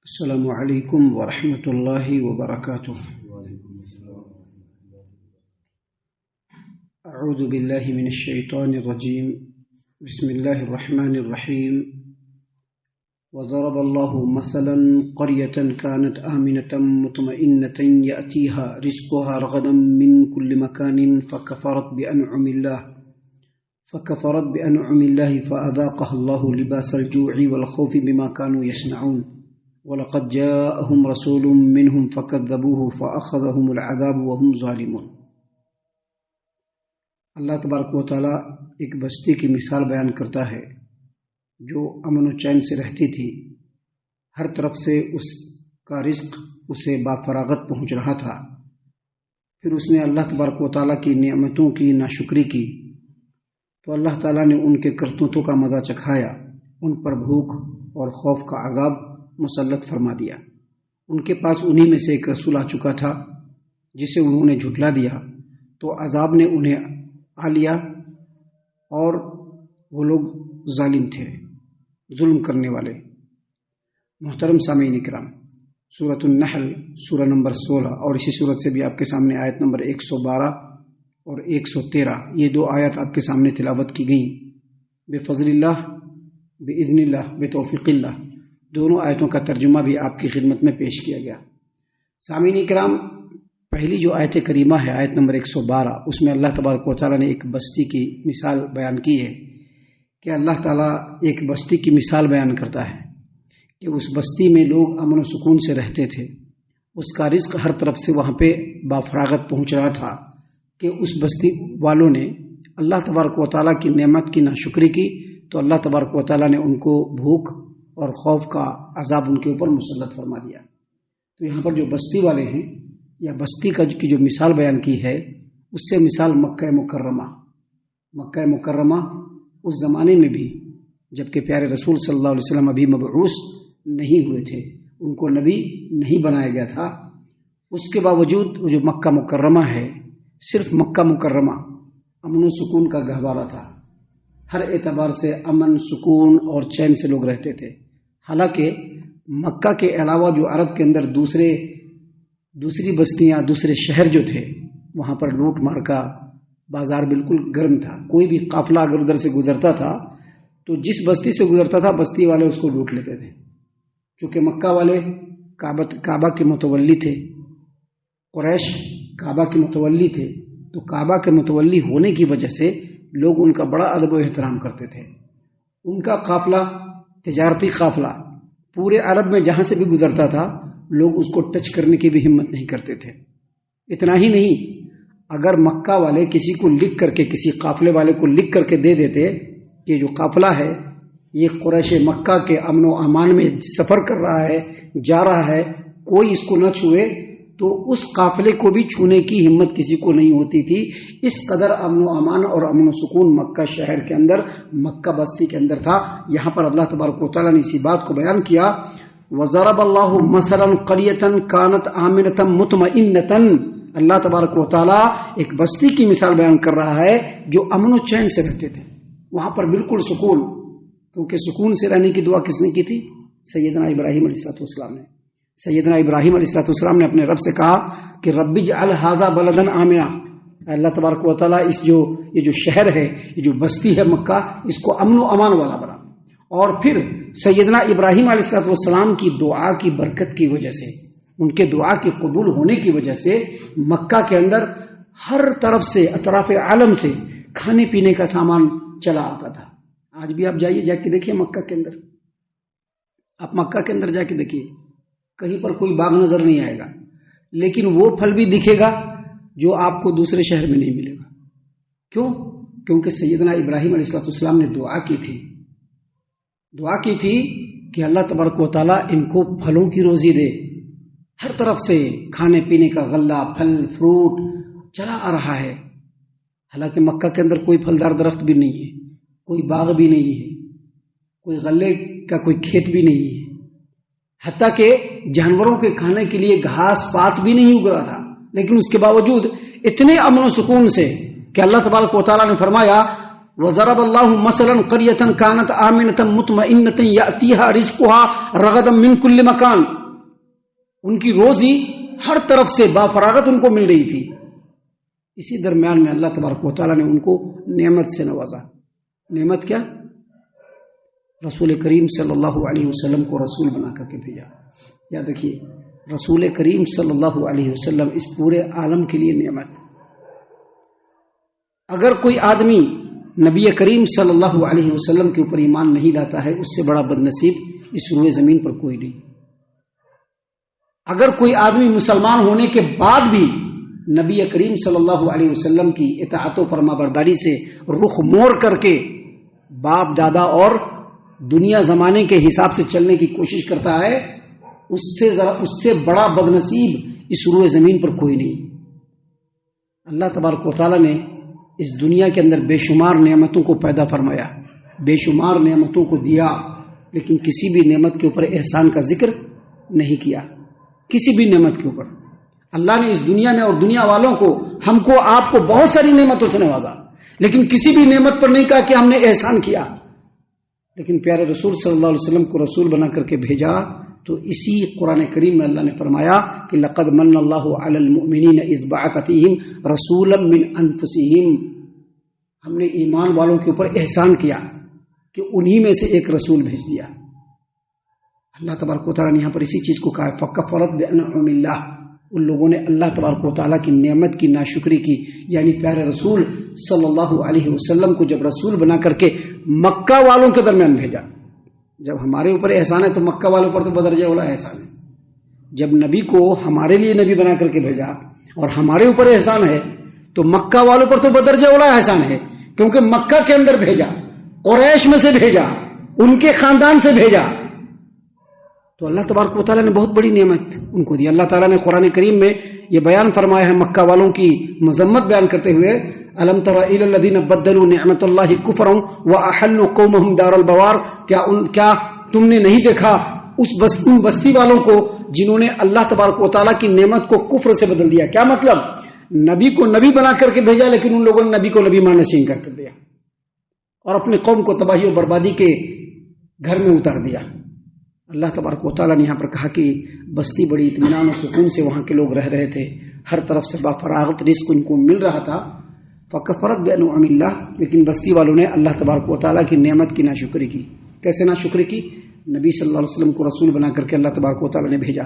السلام علیکم ورحمۃ اللہ وبرکاتہ۔ اعوذ باللہ من الشیطان الرجیم، بسم اللہ الرحمن الرحیم۔ وضرب اللہ مثلا قریۃ کانت آمنۃ مطمئنۃ یأتیها رزقها رغدا من کل مکان فکفرت بأنعم اللہ فأذاقها اللہ لباس الجوع والخوف بما كانوا يصنعون وَلَقَدْ جَاءَهُمْ رَسُولٌ مِّنْهُمْ فَكَذَّبُوهُ فَأَخَذَهُمُ الْعَذَابُ وَهُمْ ظَالِمُونَ۔ اللہ تبارک و تعالی ایک بستی کی مثال بیان کرتا ہے جو امن و چین سے رہتی تھی، ہر طرف سے اس کا رزق اسے بافراغت پہنچ رہا تھا۔ پھر اس نے اللہ تبارک و تعالی کی نعمتوں کی ناشکری کی تو اللہ تعالی نے ان کے کرتوتوں کا مزہ چکھایا، ان پر بھوک اور خوف کا عذاب مسلط فرما دیا۔ ان کے پاس انہی میں سے ایک رسول آ چکا تھا جسے انہوں نے جھٹلا دیا تو عذاب نے انہیں آ لیا، اور وہ لوگ ظالم تھے، ظلم کرنے والے۔ محترم سامعین کرام، سورۃ النحل سورہ نمبر 16 اور اسی سورت سے بھی آپ کے سامنے آیت نمبر 112 اور 113، یہ دو آیات آپ کے سامنے تلاوت کی گئیں۔ بفضل اللہ، باذن اللہ، بتوفیق اللہ، دونوں آیتوں کا ترجمہ بھی آپ کی خدمت میں پیش کیا گیا۔ سامعین کرام، پہلی جو آیت کریمہ ہے، آیت نمبر 112، اس میں اللہ تبارک و تعالیٰ نے ایک بستی کی مثال بیان کی ہے کہ اللہ تعالیٰ ایک بستی کی مثال بیان کرتا ہے کہ اس بستی میں لوگ امن و سکون سے رہتے تھے، اس کا رزق ہر طرف سے وہاں پہ بافراغت پہنچ رہا تھا کہ اس بستی والوں نے اللہ تبارک و تعالیٰ کی نعمت کی ناشکری کی تو اللہ تبارک و تعالیٰ نے ان کو بھوک اور خوف کا عذاب ان کے اوپر مسلط فرما دیا۔ تو یہاں پر جو بستی والے ہیں یا بستی کی جو مثال بیان کی ہے، اس سے مثال مکہ مکرمہ اس زمانے میں بھی جبکہ پیارے رسول صلی اللہ علیہ وسلم ابھی مبعوث نہیں ہوئے تھے، ان کو نبی نہیں بنایا گیا تھا، اس کے باوجود وہ جو مکہ مکرمہ ہے، صرف مکہ مکرمہ امن و سکون کا گہوارہ تھا، ہر اعتبار سے امن، سکون اور چین سے لوگ رہتے تھے۔ حالانکہ مکہ کے علاوہ جو عرب کے اندر دوسری بستیاں، دوسرے شہر جو تھے، وہاں پر لوٹ مار کا بازار بالکل گرم تھا۔ کوئی بھی قافلہ اگر ادھر سے گزرتا تھا تو جس بستی سے گزرتا تھا بستی والے اس کو لوٹ لیتے تھے۔ چونکہ مکہ والے کعبہ کے متولی تھے، قریش کعبہ کے متولی تھے، تو کعبہ کے متولی ہونے کی وجہ سے لوگ ان کا بڑا ادب و احترام کرتے تھے۔ ان کا قافلہ، تجارتی قافلہ، پورے عرب میں جہاں سے بھی گزرتا تھا لوگ اس کو ٹچ کرنے کی بھی ہمت نہیں کرتے تھے۔ اتنا ہی نہیں، اگر مکہ والے کسی کو لکھ کر کے، کسی قافلے والے کو لکھ کر کے دے دیتے کہ جو قافلہ ہے یہ قریش مکہ کے امن و امان میں سفر کر رہا ہے، جا رہا ہے، کوئی اس کو نہ چھوئے، تو اس قافلے کو بھی چھونے کی ہمت کسی کو نہیں ہوتی تھی۔ اس قدر امن و امان اور امن و سکون مکہ شہر کے اندر، مکہ بستی کے اندر تھا۔ یہاں پر اللہ تبارک و تعالیٰ نے اسی بات کو بیان کیا، وَضَرَبَ اللَّهُ مَثَلًا قَرْيَةً كَانَتْ آمِنَةً مُطْمَئِنَّةً، اللہ تبارک و تعالیٰ ایک بستی کی مثال بیان کر رہا ہے جو امن و چین سے رہتے تھے، وہاں پر بالکل سکون، کیونکہ سکون سے رہنے کی دعا کس نے کی تھی؟ سیدنا ابراہیم علیہ السلام نے۔ سیدنا ابراہیم علیہ السلام نے اپنے رب سے کہا کہ رب اجعل ھذا بلدا آمنا، اللہ تبارک و تعالیٰ یہ جو شہر ہے، یہ جو بستی ہے مکہ، اس کو امن و امان والا بنا۔ اور پھر سیدنا ابراہیم علیہ السلام کی دعا کی برکت کی وجہ سے، ان کے دعا کی قبول ہونے کی وجہ سے مکہ کے اندر ہر طرف سے، اطراف عالم سے کھانے پینے کا سامان چلا آتا تھا۔ آج بھی آپ جائیے، جا کے دیکھیے مکہ کے اندر، آپ مکہ کے اندر جا کے دیکھیے، کہیں پر کوئی باغ نظر نہیں آئے گا، لیکن وہ پھل بھی دکھے گا جو آپ کو دوسرے شہر میں نہیں ملے گا۔ کیوں؟ کیونکہ سیدنا ابراہیم علیہ السلام نے دعا کی تھی کہ اللہ تبارک و تعالیٰ ان کو پھلوں کی روزی دے، ہر طرف سے کھانے پینے کا غلہ، پھل فروٹ چلا آ رہا ہے۔ حالانکہ مکہ کے اندر کوئی پھلدار درخت بھی نہیں ہے، کوئی باغ بھی نہیں ہے، کوئی غلے کا کوئی کھیت بھی نہیں ہے، حتیٰ کہ جانوروں کے کھانے کے لیے گھاس پات بھی نہیں اگ رہا تھا، لیکن اس کے باوجود اتنے امن و سکون سے کہ اللہ تبارک و تعالیٰ نے فرمایا وَضَرَبَ اللَّهُ مَثَلًا قَرْيَةً كَانَتْ آمِنَةً مُطْمَئِنَّةً يَأْتِيهَا رِزْقُهَا رَغَدًا مِنْ كُلِّ مَكَانٍ، ان کی روزی ہر طرف سے بافراغت ان کو مل رہی تھی. اسی درمیان میں اللہ تبارک و تعالیٰ نے ان کو نعمت سے نوازا. نعمت کیا؟ رسول کریم صلی اللہ علیہ وسلم کو رسول بنا کر کے بھیجا. یاد رکھیے، رسول کریم صلی اللہ علیہ وسلم اس پورے عالم کے لیے نعمت. اگر کوئی آدمی نبی کریم صلی اللہ علیہ وسلم کے اوپر ایمان نہیں لاتا ہے، اس سے بڑا بد نصیب اس روئے زمین پر کوئی نہیں. اگر کوئی آدمی مسلمان ہونے کے بعد بھی نبی کریم صلی اللہ علیہ وسلم کی اطاعت و فرما برداری سے رخ موڑ کر کے باپ دادا اور دنیا زمانے کے حساب سے چلنے کی کوشش کرتا ہے، اس سے بڑا بد نصیب اس روئے زمین پر کوئی نہیں. اللہ تبارک و تعالیٰ نے اس دنیا کے اندر بے شمار نعمتوں کو پیدا فرمایا، بے شمار نعمتوں کو دیا، لیکن کسی بھی نعمت کے اوپر احسان کا ذکر نہیں کیا. کسی بھی نعمت کے اوپر اللہ نے اس دنیا میں اور دنیا والوں کو، ہم کو، آپ کو بہت ساری نعمتوں سے نوازا، لیکن کسی بھی نعمت پر نہیں کہا کہ ہم نے احسان کیا. لیکن پیارے رسول صلی اللہ علیہ وسلم کو رسول بنا کر کے بھیجا تو اسی قرآن کریم میں اللہ نے فرمایا کہ لقد من اللہ علی المؤمنین اذ بعث فیہم رسولا من انفسہم. ہم نے ایمان والوں کے اوپر احسان کیا کہ انہی میں سے ایک رسول بھیج دیا. اللہ تبارک و تعالیٰ نے یہاں پر اسی چیز کو کہا ہے فکفرت بانعم اللہ. ان لوگوں نے اللہ تبارک و تعالیٰ کی نعمت کی ناشکری کی. یعنی پیارے رسول صلی اللہ علیہ وسلم کو جب رسول بنا کر کے مکہ والوں کے درمیان بھیجا، جب ہمارے اوپر احسان ہے تو مکہ والوں پر تو بدرجہ اولا احسان ہے. جب نبی کو ہمارے لیے نبی بنا کر کے بھیجا اور ہمارے اوپر احسان ہے تو مکہ والوں پر تو بدرجہ اولا احسان ہے، کیونکہ مکہ کے اندر بھیجا، قریش میں سے بھیجا، ان کے خاندان سے بھیجا. تو اللہ تبارک و تعالیٰ نے بہت بڑی نعمت ان کو دی. اللہ تعالیٰ نے قرآن کریم میں یہ بیان فرمایا ہے مکہ والوں کی مذمت بیان کرتے ہوئے، الم تر الی الذین بدلوا نعمت اللہ کفرا واحلوا قومهم دار البوار. کیا تم نے نہیں دیکھا ان بستی والوں کو جنہوں نے اللہ تبارک و تعالیٰ کی نعمت کو کفر سے بدل دیا؟ کیا مطلب؟ نبی کو نبی بنا کر کے بھیجا، لیکن ان لوگوں نے نبی کو نبی ماننے سے انکار کر دیا اور اپنی قوم کو تباہی و بربادی کے گھر میں اتار دیا. اللہ تبارک و تعالیٰ نے یہاں پر کہا کہ بستی بڑی اطمینان و سکون سے وہاں کے لوگ رہ رہے تھے، ہر طرف سے بافراغت رزق ان کو مل رہا تھا. فکفرت بانعم اللہ. لیکن بستی والوں نے اللہ تبارک و تعالیٰ کی نعمت کی ناشکری کی. کیسے ناشکری کی؟ نبی صلی اللہ علیہ وسلم کو رسول بنا کر کے اللہ تبارک و تعالیٰ نے بھیجا.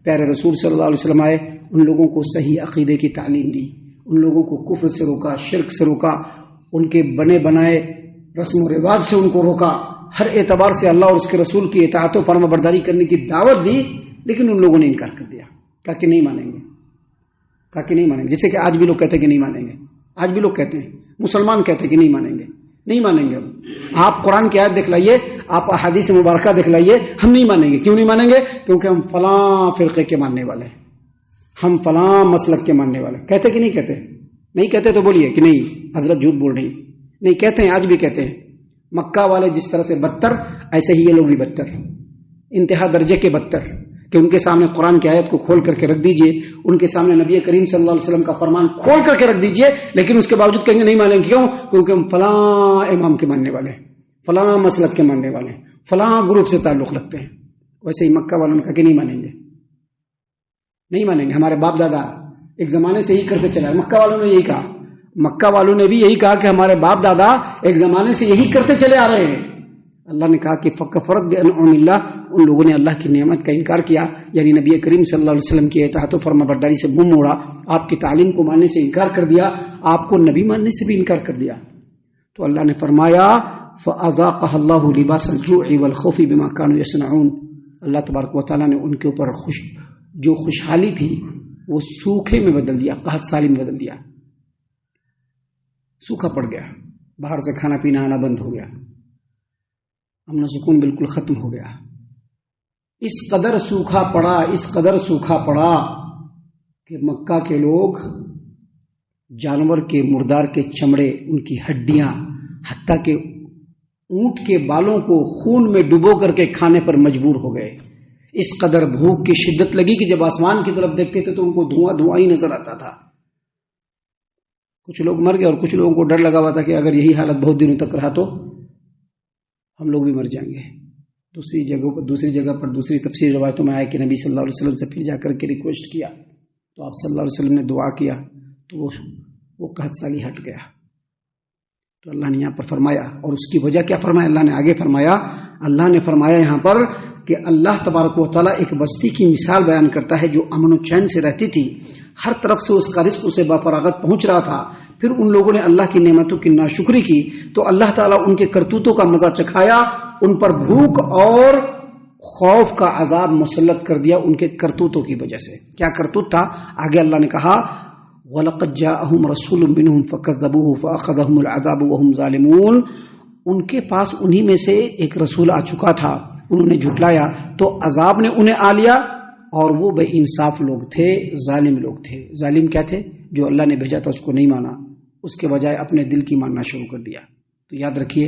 پیارے رسول صلی اللہ علیہ وسلم آئے، ان لوگوں کو صحیح عقیدے کی تعلیم دی، ان لوگوں کو کفر سے روکا، شرک سے روکا، ان کے بنے بنائے رسم و رواج سے ان کو روکا، ہر اعتبار سے اللہ اور اس کے رسول کی اطاعت و فرما برداری کرنے کی دعوت دی. لیکن ان لوگوں نے انکار کر دیا، کہا کہ نہیں مانیں گے، کہا کہ نہیں مانیں گے. جیسے کہ آج بھی لوگ کہتے ہیں کہ نہیں مانیں گے. آج بھی لوگ کہتے ہیں، مسلمان کہتے ہیں کہ نہیں مانیں گے، نہیں مانیں گے. آپ قرآن کی آیت دکھلائیے، آپ احادیث مبارکہ دکھلائیے، ہم نہیں مانیں گے. کیوں نہیں مانیں گے؟ کیونکہ ہم فلاں فرقے کے ماننے والے ہیں، ہم فلاں مسلک کے ماننے والے ہیں. کہتے کہ نہیں کہتے؟ نہیں کہتے تو بولیے کہ نہیں حضرت جھوٹ بول رہی. نہیں کہتے ہیں، آج بھی کہتے ہیں. مکہ والے جس طرح سے بدتر، ایسے ہی یہ لوگ بھی بدتر، انتہا درجے کے بدتر. کہ ان کے سامنے قرآن کی آیت کو کھول کر کے رکھ دیجئے، ان کے سامنے نبی کریم صلی اللہ علیہ وسلم کا فرمان کھول کر کے رکھ دیجئے، لیکن اس کے باوجود کہیں گے نہیں مانیں گے. کیوں؟ کیونکہ ہم فلاں امام کے ماننے والے ہیں، فلاں مسلک کے ماننے والے ہیں، فلاں گروپ سے تعلق رکھتے ہیں. ویسے ہی مکہ والوں نے کہا کہ نہیں مانیں گے، نہیں مانیں گے. ہمارے باپ دادا ایک زمانے سے ہی کرتے چلا ہے. مکہ والوں نے یہی کہا، مکہ والوں نے بھی یہی کہا کہ ہمارے باپ دادا ایک زمانے سے یہی کرتے چلے آ رہے ہیں. اللہ نے کہا کہ فکفرت بانعم اللہ. ان لوگوں نے اللہ کی نعمت کا انکار کیا، یعنی نبی کریم صلی اللہ علیہ وسلم کی اطاعت و فرما برداری سے منہ موڑا، آپ کی تعلیم کو ماننے سے انکار کر دیا، آپ کو نبی ماننے سے بھی انکار کر دیا. تو اللہ نے فرمایا فَأَذَاقَهَا اللَّهُ لِبَاسَ الْجُوعِ وَالْخَوْفِ بِمَا كَانُوا يَصْنَعُونَ. اللہ تبارک و تعالیٰ نے ان کے اوپر جو خوشحالی تھی وہ سوکھے میں بدل دیا، قحط سالی میں بدل دیا. سوکھا پڑ گیا، باہر سے کھانا پینا آنا بند ہو گیا، امن و سکون بالکل ختم ہو گیا. اس قدر سوکھا پڑا، اس قدر سوکھا پڑا کہ مکہ کے لوگ جانور کے مردار کے چمڑے، ان کی ہڈیاں، حتیٰ کہ اونٹ کے بالوں کو خون میں ڈبو کر کے کھانے پر مجبور ہو گئے. اس قدر بھوک کی شدت لگی کہ جب آسمان کی طرف دیکھتے تھے تو ان کو دھواں دھواں ہی نظر آتا تھا. کچھ لوگ مر گئے اور کچھ لوگوں کو ڈر لگا ہوا تھا کہ اگر یہی حالت بہت دنوں تک رہا تو ہم لوگ بھی مر جائیں گے. دوسری جگہ پر دوسری تفسیر روایتوں میں آیا کہ نبی صلی اللہ علیہ وسلم سے پھر جا کر کے ریکویسٹ کیا تو آپ صلی اللہ علیہ وسلم نے دعا کیا تو وہ قحط سالی ہٹ گیا. تو اللہ نے یہاں پر فرمایا, اور اس کی وجہ کیا فرمایا اللہ نے آگے فرمایا, اللہ نے فرمایا یہاں پر کہ اللہ تبارک و تعالیٰ ایک بستی کی مثال بیان کرتا ہے جو امن و چین سے رہتی تھی, ہر طرف سے اس کا رزق اسے بفراغت پہنچ رہا تھا. پھر ان لوگوں نے اللہ کی نعمتوں کی ناشکری کی تو اللہ تعالیٰ ان کے کرتوتوں کا مزہ چکھایا, ان پر بھوک اور خوف کا عذاب مسلط کر دیا ان کے کرتوتوں کی وجہ سے. کیا کرتوت تھا؟ آگے اللہ نے کہا وَلَقَدْ جَاءَهُمْ رَسُولٌ مِّنْهُمْ فَكَذَّبُوهُ فَأَخَذَهُمُ الْعَذَابُ وَهُمْ ظَالِمُونَ. ان کے پاس انہی میں سے ایک رسول آ چکا تھا, انہوں نے جھٹلایا تو عذاب نے انہیں آ لیا, اور وہ بے انصاف لوگ تھے, ظالم لوگ تھے. ظالم کیا تھے؟ جو اللہ نے بھیجا تھا اس کو نہیں مانا, اس کے بجائے اپنے دل کی ماننا شروع کر دیا. تو یاد رکھیے,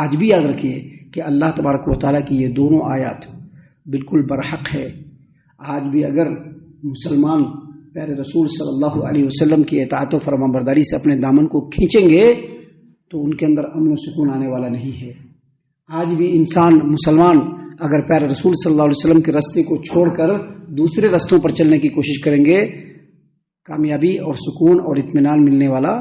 آج بھی یاد رکھیے کہ اللہ تبارک و تعالیٰ کی یہ دونوں آیات بالکل برحق ہے. آج بھی اگر مسلمان پیارے رسول صلی اللہ علیہ وسلم کی اطاعت و فرما برداری سے اپنے دامن کو کھینچیں گے تو ان کے اندر امن و سکون آنے والا نہیں ہے. آج بھی مسلمان اگر پیارے رسول صلی اللہ علیہ وسلم کے راستے کو چھوڑ کر دوسرے رستوں پر چلنے کی کوشش کریں گے, کامیابی اور سکون اور اطمینان ملنے والا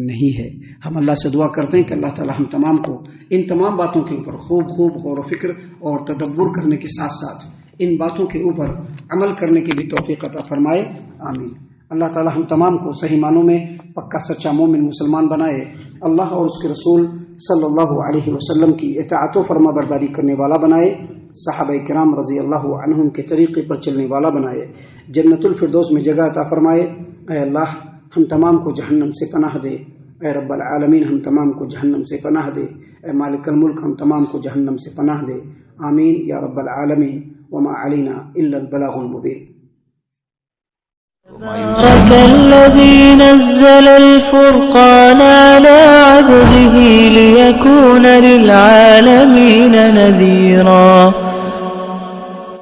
نہیں ہے. ہم اللہ سے دعا کرتے ہیں کہ اللہ تعالی ہم تمام کو ان تمام باتوں کے اوپر خوب غور و فکر اور تدبر کرنے کے ساتھ ساتھ ان باتوں کے اوپر عمل کرنے کی بھی توفیق عطا فرمائے, آمین. اللہ تعالی ہم تمام کو صحیح معنوں میں پکا سچا مومن مسلمان بنائے, اللہ اور اس کے رسول صلی اللہ علیہ وسلم کی اطاعت و فرما برداری کرنے والا بنائے, صحابہ کرام رضی اللہ عنہم کے طریقے پر چلنے والا بنائے, جنت الفردوس میں جگہ عطا فرمائے. اے اللہ ہم تمام کو جہنم سے پناہ دے, اے رب العالمین ہم تمام کو جہنم سے پناہ دے, اے مالک الملک ہم تمام کو جہنم سے پناہ دے, آمین یا رب العالمین. وما علینا الا البلاغ المبین. تبارك الذي نزل الفرقان على عبده ليكون للعالمين نذيرا.